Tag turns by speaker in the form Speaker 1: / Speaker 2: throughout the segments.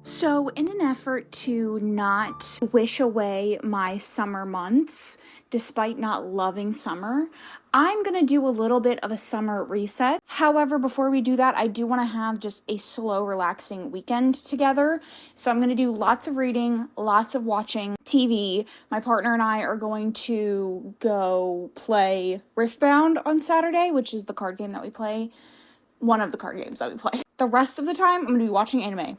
Speaker 1: So in an effort to not wish away my summer months, despite not loving summer, I'm going to do a little bit of a summer reset. However, before we do that, I do want to have just a slow, relaxing weekend together. So I'm going to do lots of reading, lots of watching TV. My partner and I are going to go play Riftbound on Saturday, which is the card game that we play. One of the card games that we play. The rest of the time, I'm going to be watching anime.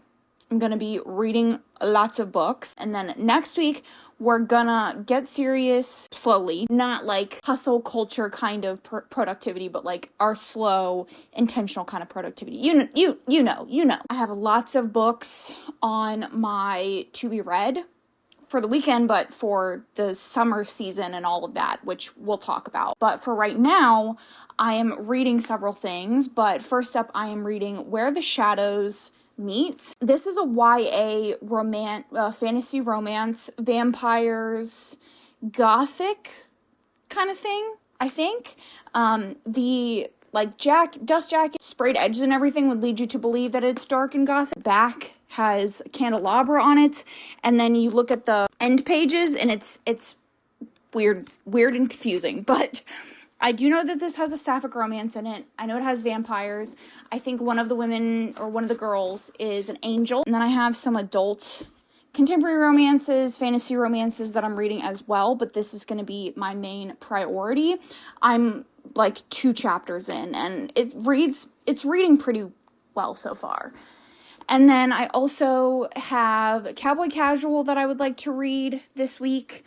Speaker 1: I'm going to be reading lots of books. And then next week, we're gonna get serious slowly. Not like hustle culture kind of productivity, but like our slow, intentional kind of productivity. You know. I have lots of books on my to be read for the weekend, but for the summer season and all of that, which we'll talk about. But for right now, I am reading several things. But first up, I am reading Where the Shadows Meet. This is a YA fantasy romance, vampires, gothic kind of thing, I think. The dust jacket, sprayed edges and everything would lead you to believe that it's dark and gothic. Back has a candelabra on it, and then you look at the end pages and it's weird and confusing, but I do know that this has a sapphic romance in it. I know it has vampires. I think one of the women, or one of the girls, is an angel. And then I have some adult contemporary romances, fantasy romances that I'm reading as well, but this is going to be my main priority. I'm like 2 chapters in, and it's reading pretty well so far. And then I also have Cowboy Casual that I would like to read this week.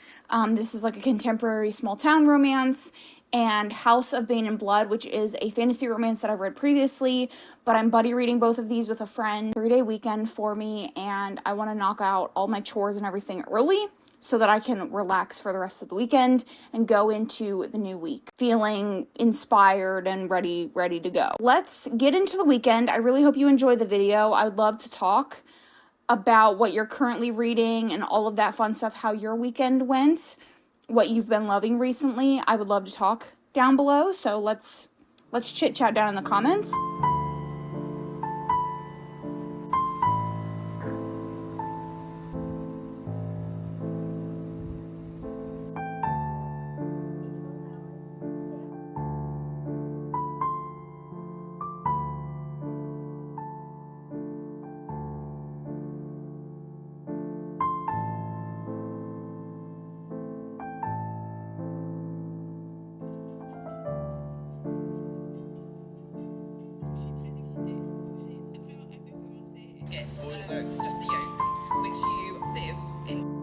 Speaker 1: This is like a contemporary small town romance. And House of Bane and Blood, which is a fantasy romance that I've read previously, but I'm buddy reading both of these with a friend. 3-day weekend for me, and I want to knock out all my chores and everything early so that I can relax for the rest of the weekend and go into the new week feeling inspired and ready to go. Let's get into the weekend. I really hope you enjoy the video. I would love to talk about what you're currently reading and all of that fun stuff, how your weekend went, what you've been loving recently. I would love to talk down below, so let's chit chat down in the comments.
Speaker 2: It's just the yolks, which you sieve in.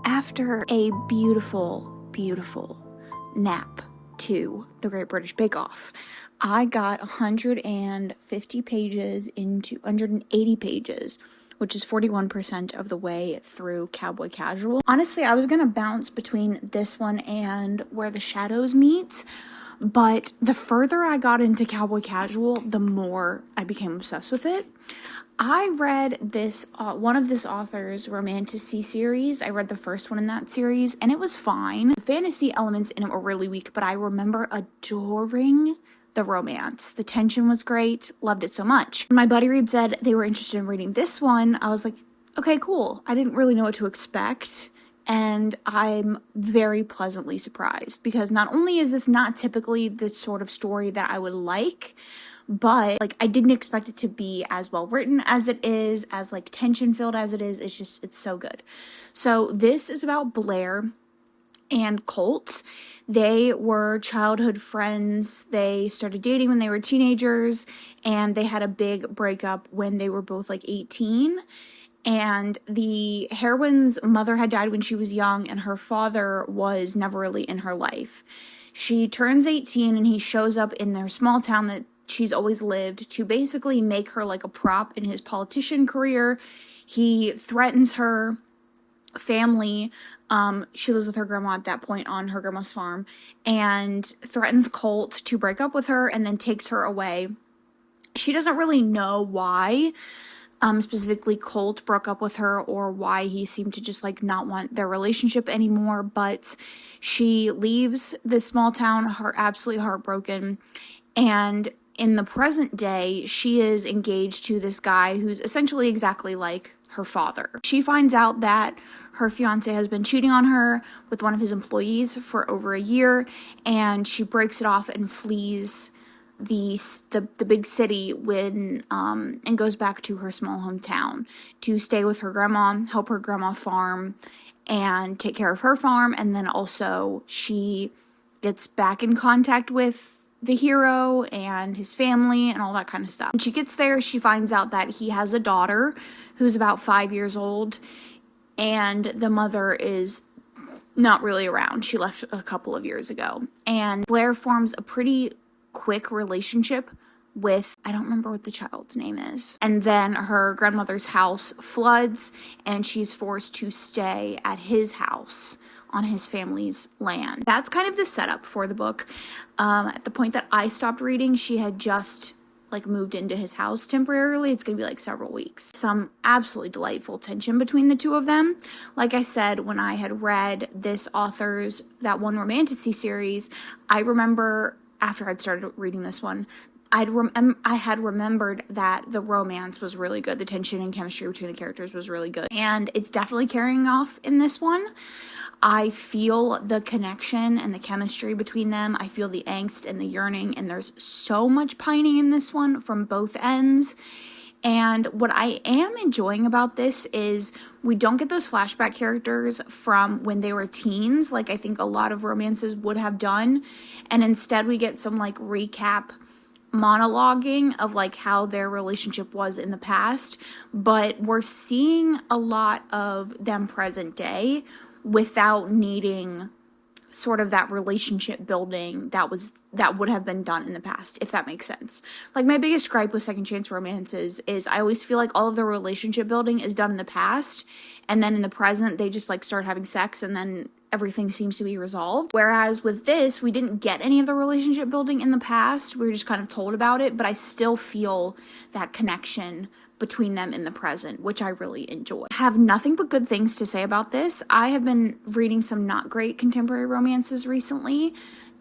Speaker 1: After a beautiful nap to the Great British Bake Off, I got 150 pages into 180 pages, which is 41% of the way through Cowboy Casual. Honestly, I was gonna bounce between this one and Where the Shadows Meet, but the further I got into Cowboy Casual, the more I became obsessed with it. I read this, one of this author's romanticy series. I read the first one in that series, and it was fine. The fantasy elements in it were really weak, but I remember adoring the romance. The tension was great. Loved it so much. When my buddy Reed said they were interested in reading this one, I was like, okay, cool. I didn't really know what to expect, and I'm very pleasantly surprised, because not only is this not typically the sort of story that I would like, but like I didn't expect it to be as well written as it is, as like tension filled as it is. It's so good. So this is about Blair and Colt. They were childhood friends. They started dating when they were teenagers, and they had a big breakup when they were both like 18. And the heroine's mother had died when she was young, and her father was never really in her life. She turns 18, and he shows up in their small town that she's always lived to basically make her like a prop in his politician career. He threatens her family. She lives with her grandma at that point on her grandma's farm, and threatens Colt to break up with her and then takes her away. She doesn't really know why specifically Colt broke up with her or why he seemed to just like not want their relationship anymore, but she leaves this small town absolutely heartbroken. And in the present day, she is engaged to this guy who's essentially exactly like her father. She finds out that her fiance has been cheating on her with one of his employees for over a year, and she breaks it off and flees the big city and goes back to her small hometown to stay with her grandma, help her grandma farm and take care of her farm. And then also she gets back in contact with the hero and his family and all that kind of stuff. When she gets there, she finds out that he has a daughter who's about 5 years old, and the mother is not really around. She left a couple of years ago. And Blair forms a pretty quick relationship with, I don't remember what the child's name is. And then her grandmother's house floods, and she's forced to stay at his house on his family's land. That's kind of the setup for the book. At the point that I stopped reading, she had just like moved into his house temporarily. It's gonna be like several weeks. Some absolutely delightful tension between the two of them. Like I said, when I had read this author's That One Romanticy series, I remember after I'd started reading this one, I had remembered that the romance was really good. The tension and chemistry between the characters was really good. And it's definitely carrying off in this one. I feel the connection and the chemistry between them. I feel the angst and the yearning, and there's so much pining in this one from both ends. And what I am enjoying about this is we don't get those flashback characters from when they were teens, like I think a lot of romances would have done. And instead we get some like recap monologuing of like how their relationship was in the past. But we're seeing a lot of them present day without needing sort of that relationship building that would have been done in the past, if that makes sense. Like my biggest gripe with second chance romances is I always feel like all of the relationship building is done in the past, and then in the present they just like start having sex and then everything seems to be resolved. Whereas with this, we didn't get any of the relationship building in the past. We were just kind of told about it, but I still feel that connection between them in the present, which I really enjoy. I have nothing but good things to say about this. I have been reading some not great contemporary romances recently,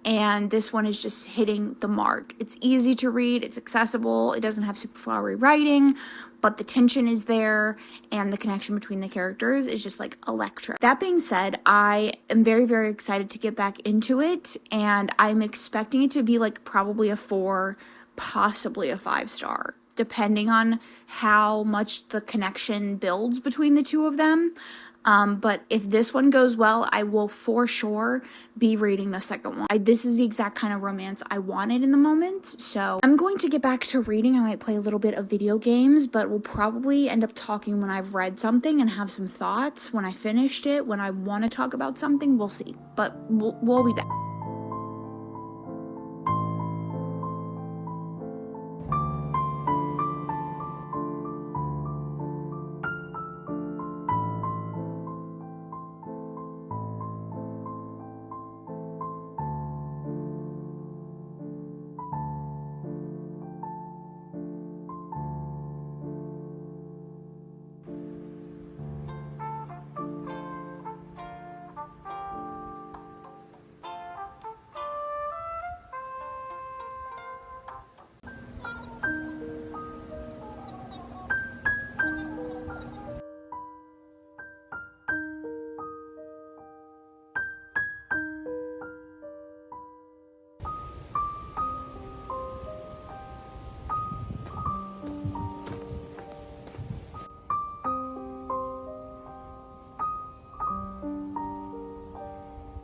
Speaker 1: and this one is just hitting the mark. It's easy to read, it's accessible, it doesn't have super flowery writing, but the tension is there, and the connection between the characters is just like electric. That being said, I am very, very excited to get back into it, and I'm expecting it to be like probably a 4, possibly a 5-star. Depending on how much the connection builds between the two of them. But if this one goes well, I will for sure be reading the second one. This is the exact kind of romance I wanted in the moment. So I'm going to get back to reading. I might play a little bit of video games, but we'll probably end up talking when I've read something and have some thoughts when I finished it. When I want to talk about something, we'll see. But we'll be back.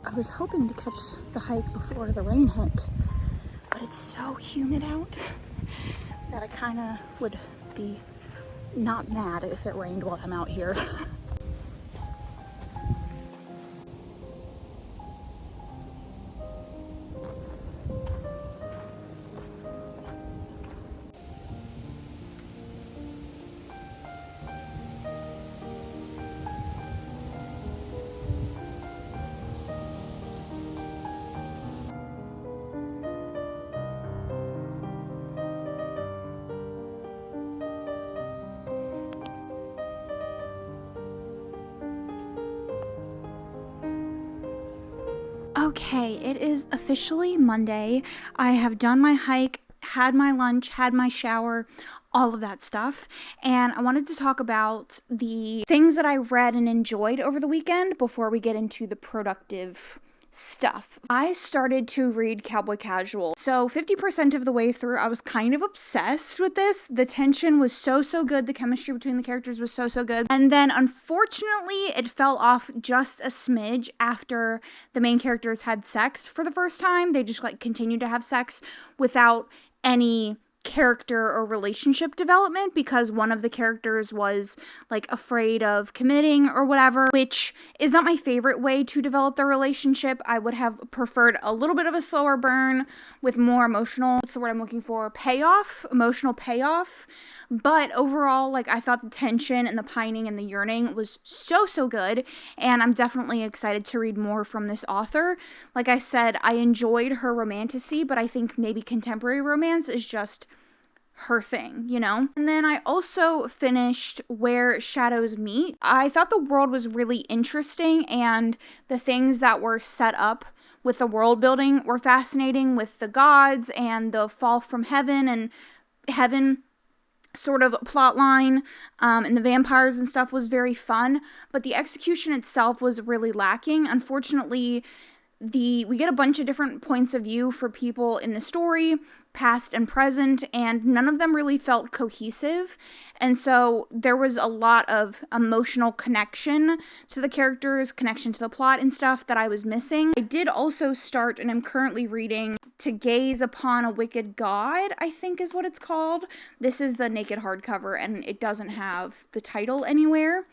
Speaker 1: I was hoping to catch the hike before the rain hit, but it's so humid out that I kind of would be not mad if it rained while I'm out here. Okay, it is officially Monday. I have done my hike, had my lunch, had my shower, all of that stuff. And I wanted to talk about the things that I read and enjoyed over the weekend before we get into the productive stuff. I started to read Cowboy Casual. So 50% of the way through, I was kind of obsessed with this. The tension was so good. The chemistry between the characters was so good. And then unfortunately, it fell off just a smidge after the main characters had sex for the first time. They just like continued to have sex without any character or relationship development, because one of the characters was like afraid of committing or whatever, which is not my favorite way to develop the relationship. I would have preferred a little bit of a slower burn with more emotional, what's the word I'm looking for, emotional payoff. But overall, like, I thought the tension and the pining and the yearning was so good, and I'm definitely excited to read more from this author. Like I said, I enjoyed her romanticy, but I think maybe contemporary romance is just her thing, you know? And then I also finished Where Shadows Meet. I thought the world was really interesting, and the things that were set up with the world building were fascinating, with the gods and the fall from heaven and heaven sort of plot line, and the vampires and stuff was very fun, but the execution itself was really lacking. Unfortunately, we get a bunch of different points of view for people in the story, past and present, and none of them really felt cohesive. And so there was a lot of emotional connection to the characters, connection to the plot and stuff that I was missing. I did also start, and I'm currently reading, To Gaze Upon a Wicked God, I think is what it's called. This is the naked hardcover, and it doesn't have the title anywhere.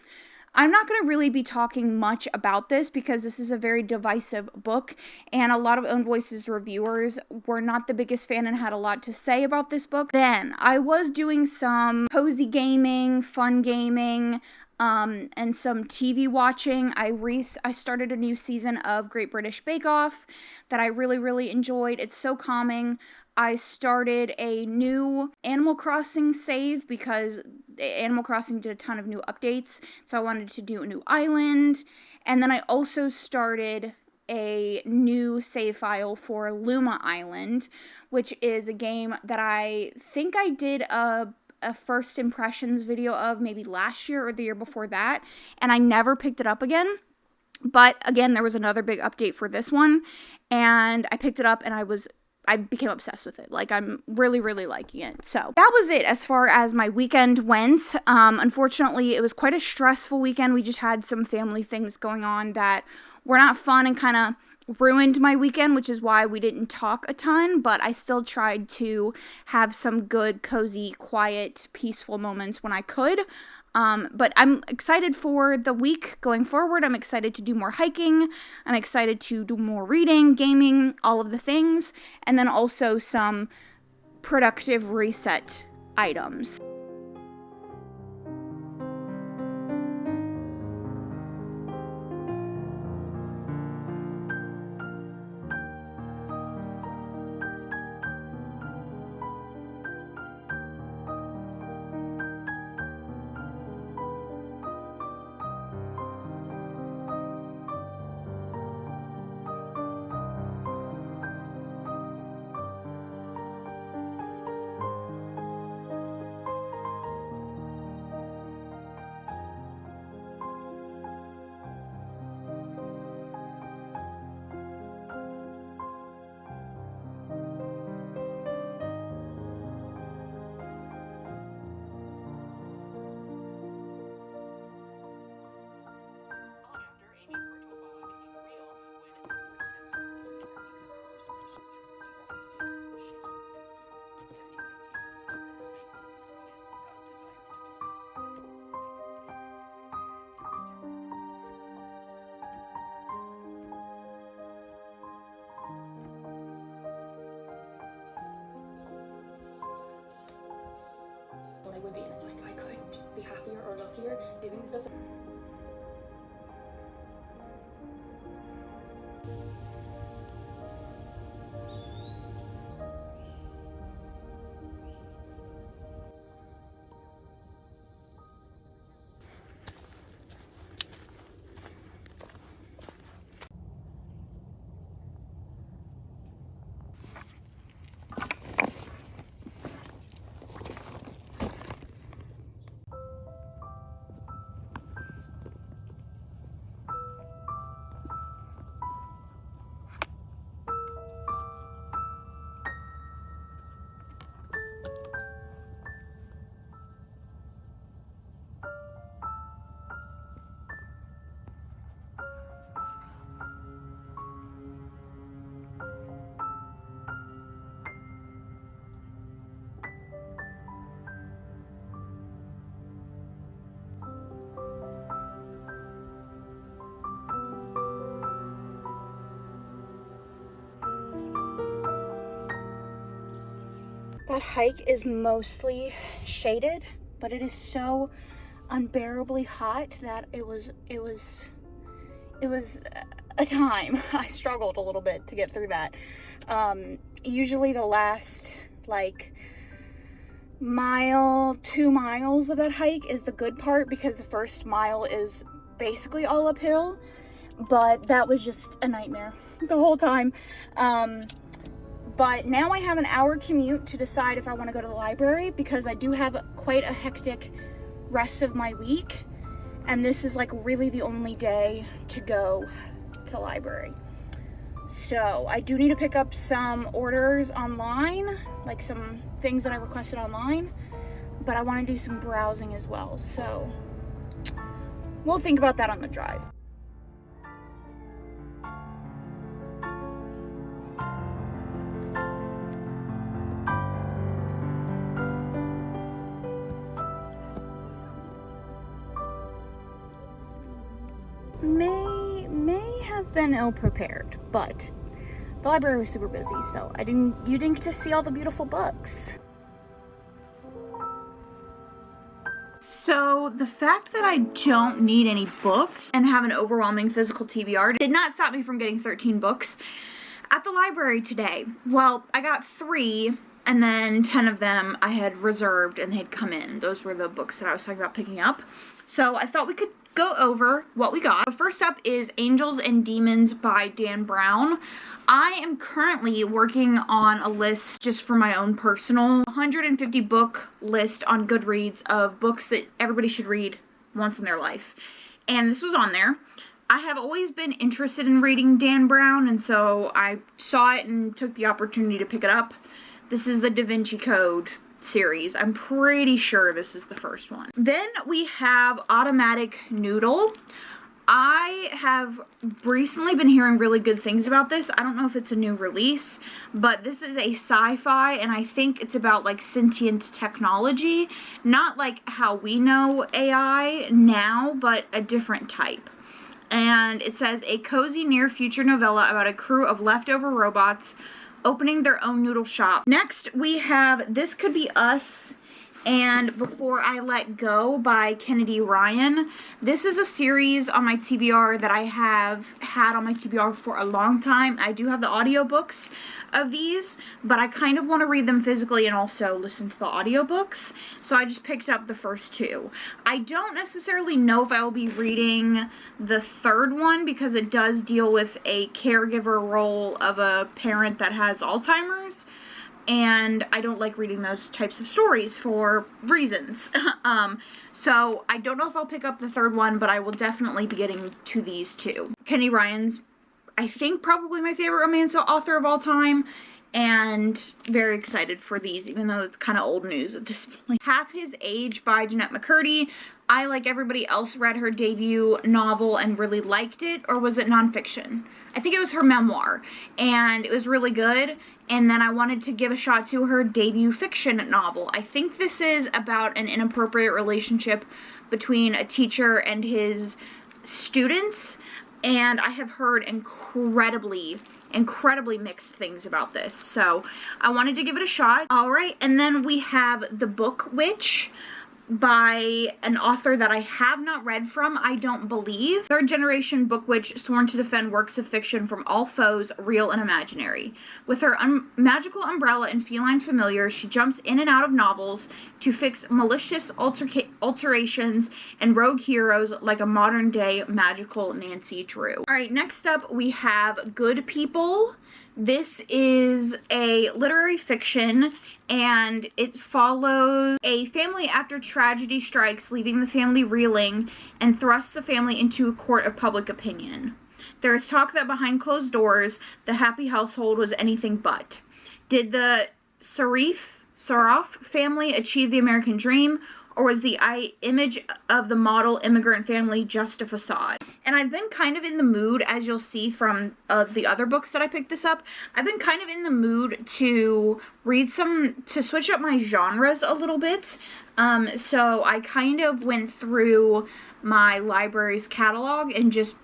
Speaker 1: I'm not going to really be talking much about this because this is a very divisive book, and a lot of Own Voices reviewers were not the biggest fan and had a lot to say about this book. Then I was doing some cozy gaming, fun gaming, and some TV watching. I started a new season of Great British Bake Off that I really enjoyed. It's so calming. I started a new Animal Crossing save because Animal Crossing did a ton of new updates, so I wanted to do a new island. And then I also started a new save file for Luma Island, which is a game that I think I did a first impressions video of maybe last year or the year before that, and I never picked it up again. But again, there was another big update for this one, and I picked it up and I became obsessed with it. Like, I'm really liking it. So that was it as far as my weekend went. Unfortunately, it was quite a stressful weekend. We just had some family things going on that were not fun and kind of ruined my weekend, which is why we didn't talk a ton, but I still tried to have some good, cozy, quiet, peaceful moments when I could. But I'm excited for the week going forward. I'm excited to do more hiking. I'm excited to do more reading, gaming, all of the things, and then also some productive reset items.
Speaker 3: would be, and it's like I couldn't be happier or luckier doing the stuff that
Speaker 1: That hike is mostly shaded, but it is so unbearably hot that it was a time. I struggled a little bit to get through that. Usually the last like mile, 2 miles of that hike is the good part because the first mile is basically all uphill, but that was just a nightmare the whole time. But now I have an hour commute to decide if I want to go to the library because I do have quite a hectic rest of my week. And this is like really the only day to go to the library. So I do need to pick up some orders online, like some things that I requested online. But I want to do some browsing as well. So we'll think about that on the drive. May have been ill prepared, but the library was super busy, so you didn't get to see all the beautiful books. So the fact that I don't need any books and have an overwhelming physical TBR did not stop me from getting 13 books at the library today. Well, I got 3, and then 10 of them I had reserved and they'd come in. Those were the books that I was talking about picking up. So I thought we could go over what we got. First up is Angels and Demons by Dan Brown. I am currently working on a list just for my own personal 150 book list on Goodreads of books that everybody should read once in their life. And this was on there. I have always been interested in reading Dan Brown, and so I saw it and took the opportunity to pick it up. This is the Da Vinci Code series. I'm pretty sure this is the first one. Then we have Automatic Noodle. I have recently been hearing really good things about this. I don't know if it's a new release, but this is a sci-fi, and I think it's about like sentient technology. Not like how we know AI now, but a different type. And it says a cozy near future novella about a crew of leftover robots opening their own noodle shop. Next, we have This Could Be Us and Before I Let Go by Kennedy Ryan. This is a series on my TBR that I have had on my TBR for a long time. I do have the audiobooks of these, but I kind of want to read them physically and also listen to the audiobooks. So I just picked up the first 2. I don't necessarily know if I will be reading the third one because it does deal with a caregiver role of a parent that has Alzheimer's. And I don't like reading those types of stories for reasons. So I don't know if I'll pick up the third one, but I will definitely be getting to these 2. Kennedy Ryan's, I think, probably my favorite romance author of all time, and very excited for these, even though it's kind of old news at this point. Half His Age by Jeanette McCurdy. I, like everybody else, read her debut novel and really liked it, or was it nonfiction? I think it was her memoir, and it was really good, and then I wanted to give a shot to her debut fiction novel. I think this is about an inappropriate relationship between a teacher and his students, and I have heard incredibly mixed things about this, so I wanted to give it a shot. Alright, and then we have The Book Witch by an author that I have not read from, I don't believe. Third generation book witch sworn to defend works of fiction from all foes, real and imaginary. With her magical umbrella and feline familiar, she jumps in and out of novels to fix malicious alterations and rogue heroes like a modern day magical Nancy Drew. Alright, next up we have Good People. This is a literary fiction, and it follows a family after tragedy strikes, leaving the family reeling, and thrusts the family into a court of public opinion. There is talk that behind closed doors, the happy household was anything but. Did the Saraf family achieve the American dream, or was the image of the model immigrant family just a facade? And I've been kind of in the mood, as you'll see from the other books that I picked this up, I've been kind of in the mood to read to switch up my genres a little bit. So I kind of went through my library's catalog and just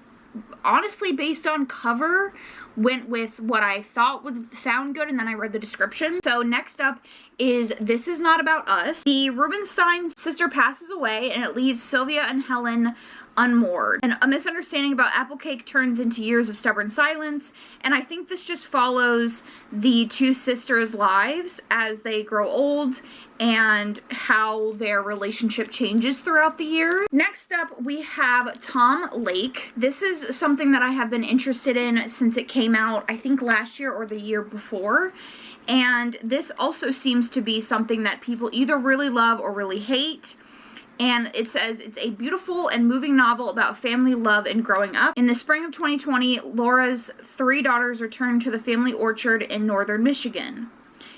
Speaker 1: honestly, based on cover, went with what I thought would sound good, and then I read the description. So next up is This Is Not About Us. The Rubinstein sister passes away, and it leaves Sylvia and Helen unmoored. And a misunderstanding about apple cake turns into years of stubborn silence, and I think this just follows the two sisters' lives as they grow old and how their relationship changes throughout the years. Next up, we have Tom Lake. This is something that I have been interested in since it came out, I think last year or the year before. And this also seems to be something that people either really love or really hate. And it says it's a beautiful and moving novel about family love and growing up. In the spring of 2020, Laura's 3 daughters return to the family orchard in northern Michigan.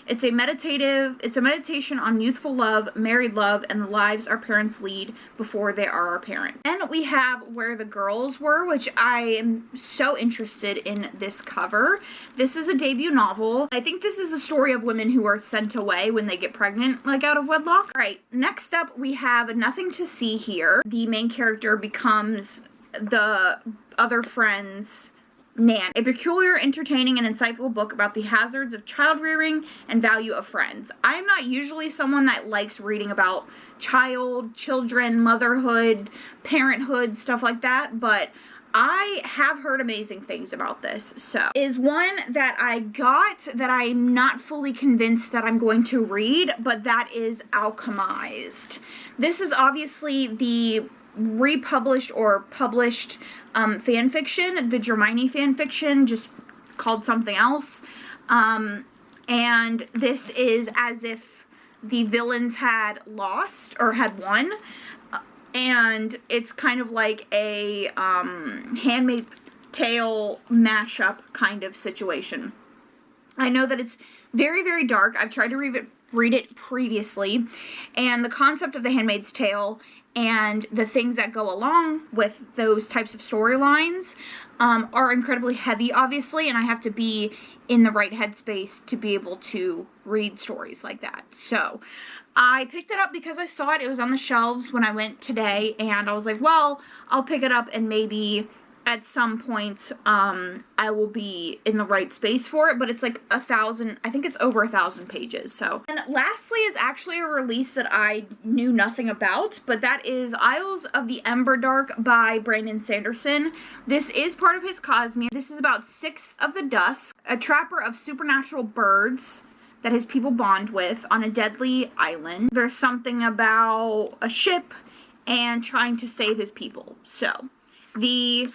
Speaker 1: It's a meditation on youthful love, married love, and the lives our parents lead before they are our parents. Then we have Where the Girls Were, which I am so interested in this cover. This is a debut novel. I think this is a story of women who are sent away when they get pregnant, like out of wedlock. All right, next up we have Nothing to See Here. The main character becomes the other friend's Nan, a peculiar, entertaining, and insightful book about the hazards of child rearing and value of friends. I am not usually someone that likes reading about children, motherhood, parenthood, stuff like that, but I have heard amazing things about this. So, is one that I got that I'm not fully convinced that I'm going to read, but that is Alchemized. This is obviously the republished or published fan fiction, the Germani fan fiction, just called something else. And this is as if the villains had lost or had won. And it's kind of like a Handmaid's Tale mashup kind of situation. I know that it's very, very dark. I've tried to read it previously, and the concept of the Handmaid's Tale and the things that go along with those types of storylines are incredibly heavy, obviously, and I have to be in the right headspace to be able to read stories like that. So I picked it up because I saw it. It was on the shelves when I went today, and I was like, well, I'll pick it up and maybe at some point I will be in the right space for it, but it's like 1,000, I think it's over 1,000 pages. So, and lastly is actually a release that I knew nothing about, but that is Isles of the Emberdark by Brandon Sanderson. This is part of his Cosmere. This is about Six of the Dusk, a trapper of supernatural birds that his people bond with on a deadly island. There's something about a ship and trying to save his people. So, the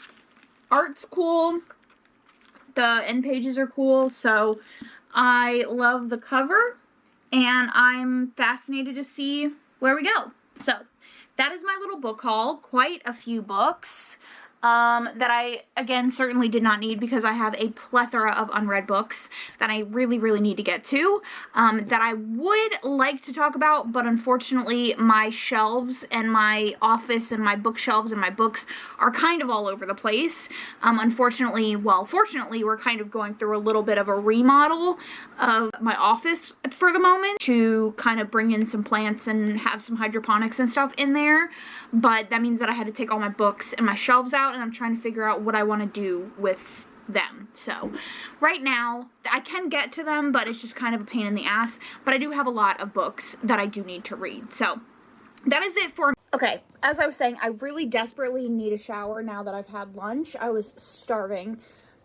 Speaker 1: art's cool, the end pages are cool, so I love the cover, and I'm fascinated to see where we go. So, that is my little book haul. Quite a few books that I, again, certainly did not need because I have a plethora of unread books that I really, really need to get to, that I would like to talk about, but unfortunately my shelves and my office and my bookshelves and my books are kind of all over the place. Unfortunately, well, fortunately, we're kind of going through a little bit of a remodel of my office for the moment to kind of bring in some plants and have some hydroponics and stuff in there, but that means that I had to take all my books and my shelves out, and I'm trying to figure out what I want to do with them. So right now I can get to them, but it's just kind of a pain in the ass, but I do have a lot of books that I do need to read. So that is it for... Okay, as I was saying, I really desperately need a shower now that I've had lunch. I was starving.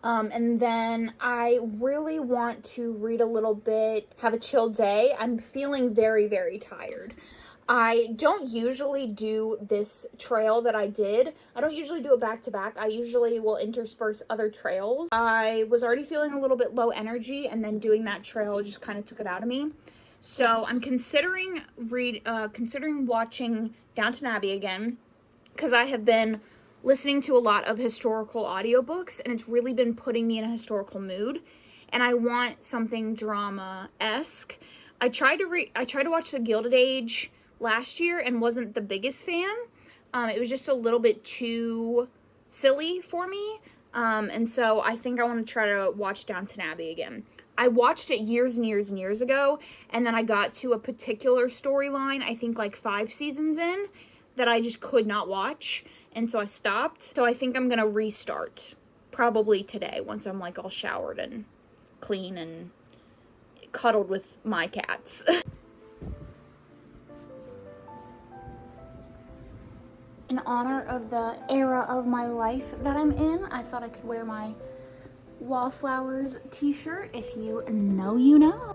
Speaker 1: And then I really want to read a little bit, have a chill day. I'm feeling very, very tired. I don't usually do this trail that I did. I don't usually do it back to back. I usually will intersperse other trails. I was already feeling a little bit low energy, and then doing that trail just kind of took it out of me. So I'm considering watching Downton Abbey again, because I have been listening to a lot of historical audiobooks, and it's really been putting me in a historical mood, and I want something drama-esque. I tried to watch The Gilded Age last year and wasn't the biggest fan. It was just a little bit too silly for me, and so I think I want to try to watch Downton Abbey again. I watched it years and years and years ago, and then I got to a particular storyline, I think like 5 seasons in, that I just could not watch, and so I stopped. So I think I'm gonna restart, probably today, once I'm like all showered and clean and cuddled with my cats. In honor of the era of my life that I'm in, I thought I could wear my Wallflowers t-shirt. If you know, you know.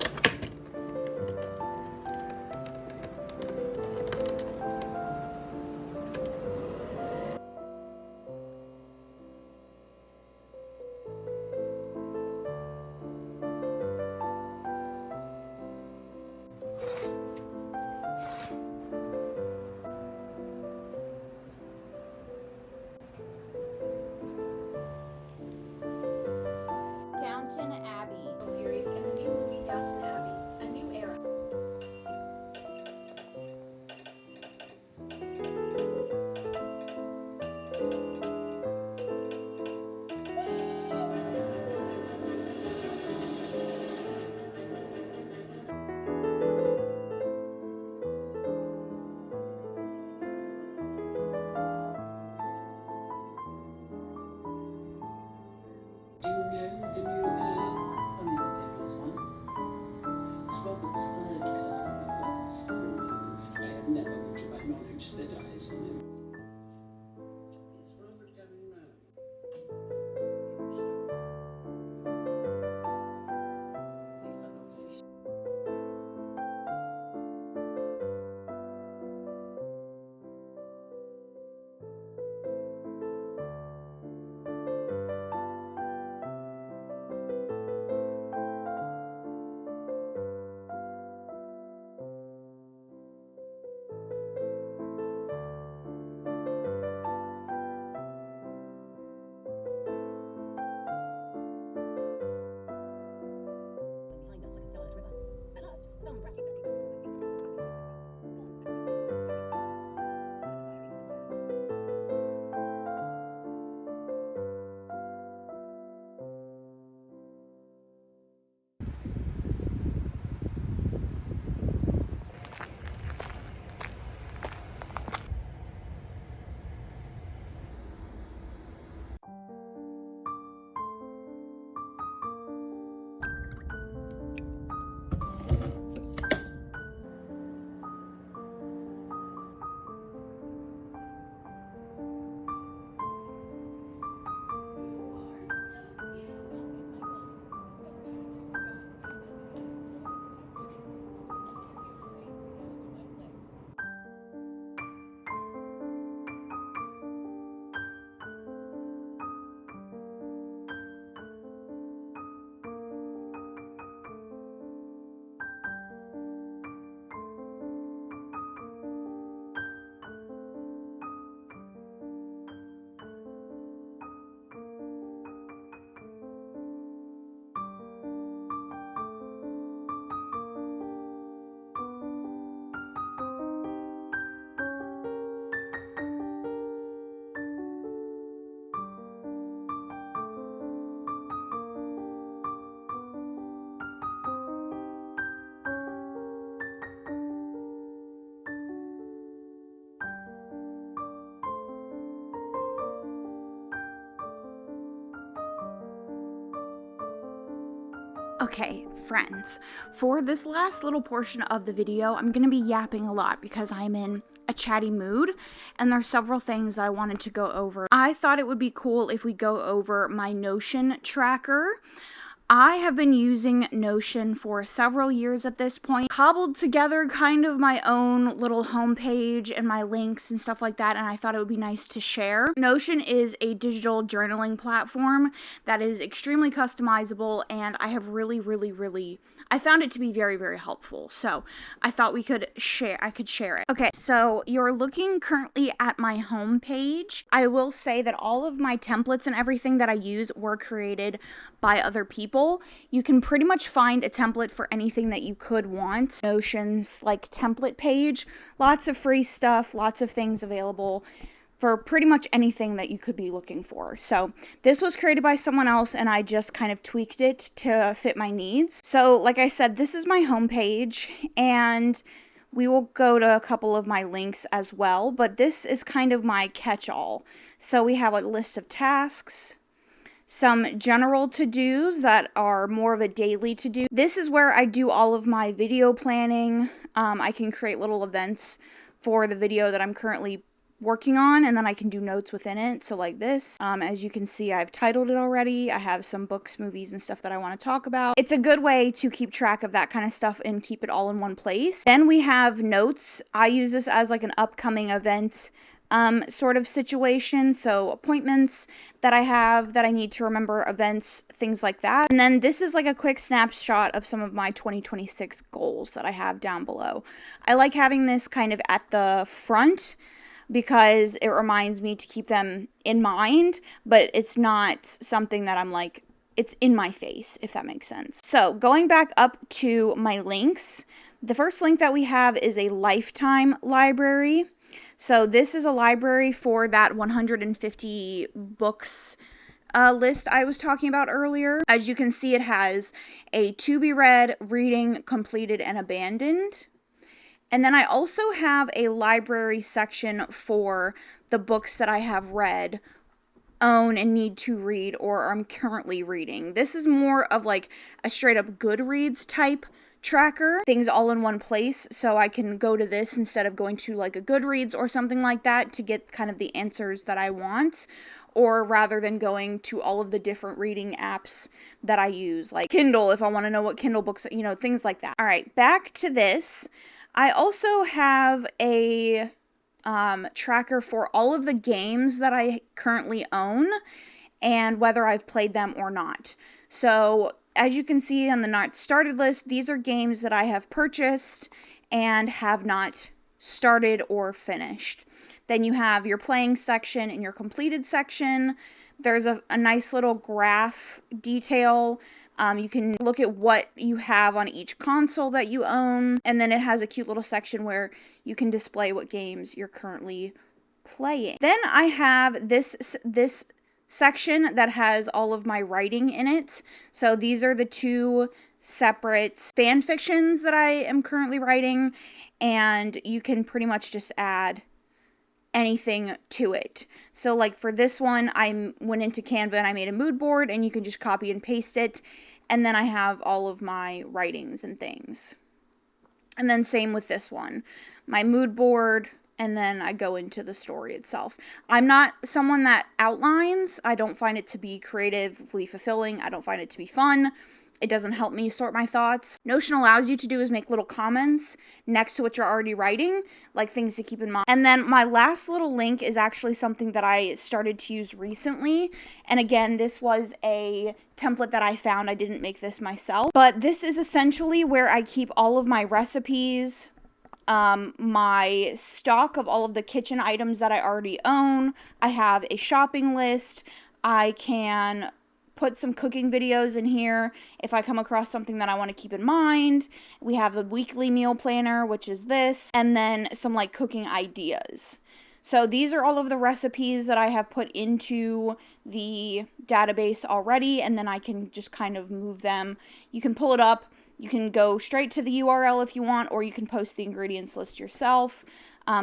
Speaker 1: Downton Abbey
Speaker 3: series and the new movie Downton Abbey, A New Era.
Speaker 4: Do you know the new heir? Only that there is one. It's Robert's third cousin, but removed. I have never, to my knowledge, set eyes on him. Is Robert coming round? At least I'm not fish.
Speaker 5: Behind us like a starlit river. At last, some breathless
Speaker 1: Okay, friends, for this last little portion of the video, I'm going to be yapping a lot because I'm in a chatty mood, and there's several things I wanted to go over. I thought it would be cool if we go over my Notion tracker. I have been using Notion for several years at this point, cobbled together kind of my own little homepage and my links and stuff like that, and I thought it would be nice to share. Notion is a digital journaling platform that is extremely customizable, and I have really I found it to be very helpful. So I thought I could share it. Okay, so you're looking currently at my homepage. I will say that all of my templates and everything that I use were created by other people. You can pretty much find a template for anything that you could want. Notion's like template page, lots of free stuff, lots of things available for pretty much anything that you could be looking for. So this was created by someone else, and I just kind of tweaked it to fit my needs. So like I said, this is my homepage, and we will go to a couple of my links as well, but this is kind of my catch-all. So we have a list of tasks, some general to-dos that are more of a daily to-do. This is where I do all of my video planning. I can create little events for the video that I'm currently working on, and then I can do notes within it. So like this, as you can see, I've titled it already. I have some books, movies, and stuff that I want to talk about. It's a good way to keep track of that kind of stuff and keep it all in one place. Then we have notes. I use this as like an upcoming event sort of situation, so appointments that I have that I need to remember, events, things like that. And then this is like a quick snapshot of some of my 2026 goals that I have down below. I like having this kind of at the front because it reminds me to keep them in mind, but it's not something that I'm like, it's in my face, if that makes sense. So going back up to my links, the first link that we have is a lifetime library. So this is a library for that 150 books list I was talking about earlier. As you can see, it has a to be read, reading, completed, and abandoned. And then I also have a library section for the books that I have read, own, and need to read, or I'm currently reading. This is more of like a straight up Goodreads type tracker, things all in one place, so I can go to this instead of going to like a Goodreads or something like that to get kind of the answers that I want, or rather than going to all of the different reading apps that I use, like Kindle if I want to know what Kindle books, you know, things like that. All right, back to this. I also have a tracker for all of the games that I currently own and whether I've played them or not. So as you can see on the not started list, these are games that I have purchased and have not started or finished. Then you have your playing section and your completed section. There's a nice little graph detail. You can look at what you have on each console that you own, and then it has a cute little section where you can display what games you're currently playing. Then I have this section that has all of my writing in it. So these are the two separate fan fictions that I am currently writing, and you can pretty much just add anything to it. So like for this one, I went into Canva and I made a mood board, and you can just copy and paste it, and then I have all of my writings and things. And then same with this one, my mood board, and then I go into the story itself. I'm not someone that outlines. I don't find it to be creatively fulfilling. I don't find it to be fun. It doesn't help me sort my thoughts. Notion allows you to do is make little comments next to what you're already writing, like things to keep in mind. And then my last little link is actually something that I started to use recently. And again, this was a template that I found. I didn't make this myself. But this is essentially where I keep all of my recipes, my stock of all of the kitchen items that I already own. I have a shopping list. I can put some cooking videos in here if I come across something that I want to keep in mind. We have the weekly meal planner, which is this, and then some like cooking ideas. So these are all of the recipes that I have put into the database already, and then I can just kind of move them. You can pull it up. You can go straight to the URL if you want, or you can post the ingredients list yourself.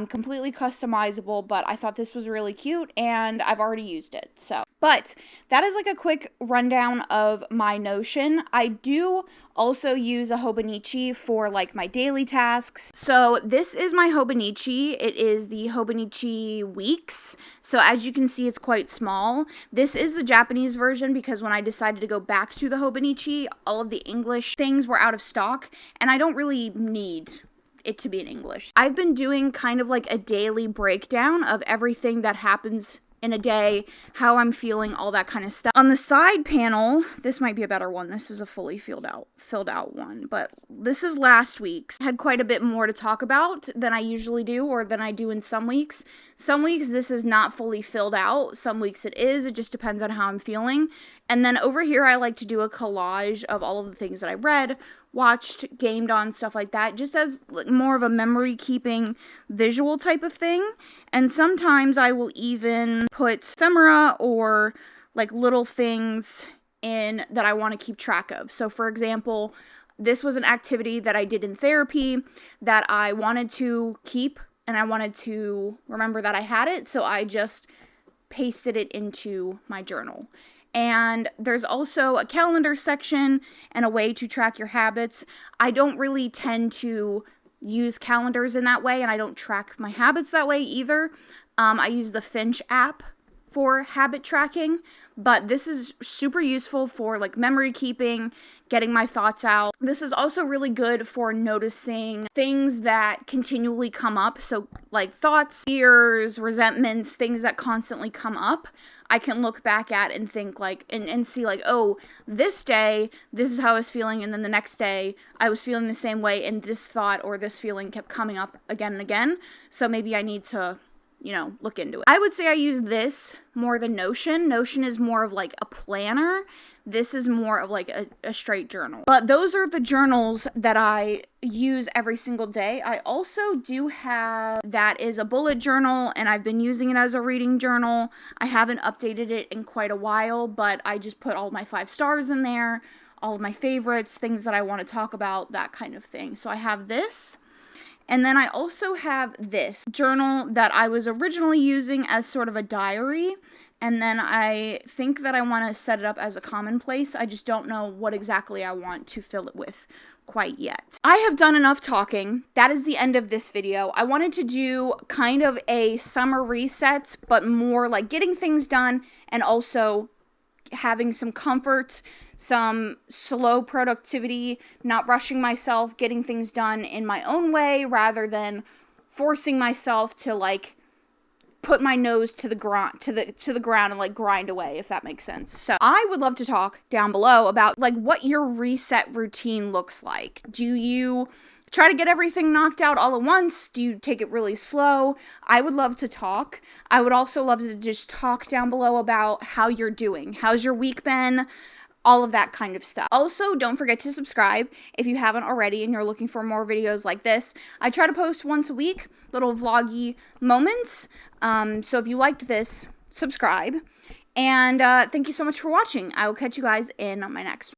Speaker 1: completely customizable, but I thought this was really cute and I've already used it. So, but that is like a quick rundown of my Notion. I do also use a Hobonichi for like my daily tasks. So this is my Hobonichi. It is the Hobonichi Weeks. So as you can see, it's quite small. This is the Japanese version because when I decided to go back to the Hobonichi, all of the English things were out of stock and I don't really need it to be in English. I've been doing kind of like a daily breakdown of everything that happens in a day, how I'm feeling, all that kind of stuff. On the side panel, this might be a better one. This is a fully filled out one, but this is last week's. I had quite a bit more to talk about than I usually do or than I do in some weeks. Some weeks this is not fully filled out. Some weeks it is. It just depends on how I'm feeling. And then over here I like to do a collage of all of the things that I read, watched, gamed on, stuff like that, just as more of a memory keeping visual type of thing. And sometimes I will even put ephemera or like little things in that I want to keep track of. So for example, this was an activity that I did in therapy that I wanted to keep and I wanted to remember that I had it, so I just pasted it into my journal. And there's also a calendar section and a way to track your habits. I don't really tend to use calendars in that way, and I don't track my habits that way either. I use the Finch app for habit tracking, but this is super useful for like memory keeping, getting my thoughts out. This is also really good for noticing things that continually come up. So like thoughts, fears, resentments, things that constantly come up. I can look back at and think like, and see like, oh, this day, this is how I was feeling. And then the next day I was feeling the same way. And this thought or this feeling kept coming up again and again. So maybe I need to, look into it. I would say I use this more than Notion. Notion is more of like a planner. This is more of like a straight journal. But those are the journals that I use every single day. I also do have, that is a bullet journal, and I've been using it as a reading journal. I haven't updated it in quite a while, but I just put all my 5 stars in there, all of my favorites, things that I want to talk about, that kind of thing. So I have this. And then I also have this journal that I was originally using as sort of a diary. And then I think that I want to set it up as a commonplace. I just don't know what exactly I want to fill it with quite yet. I have done enough talking. That is the end of this video. I wanted to do kind of a summer reset, but more like getting things done and also having some comfort, some slow productivity, not rushing myself, getting things done in my own way rather than forcing myself to like put my nose to the ground and like grind away, if that makes sense. So I would love to talk down below about like what your reset routine looks like. Do you try to get everything knocked out all at once? Do you take it really slow? I would love to talk. I would also love to just talk down below about how you're doing. How's your week been? All of that kind of stuff. Also, don't forget to subscribe if you haven't already and you're looking for more videos like this. I try to post once a week, little vloggy moments. So if you liked this, subscribe. And thank you so much for watching. I will catch you guys in my next one.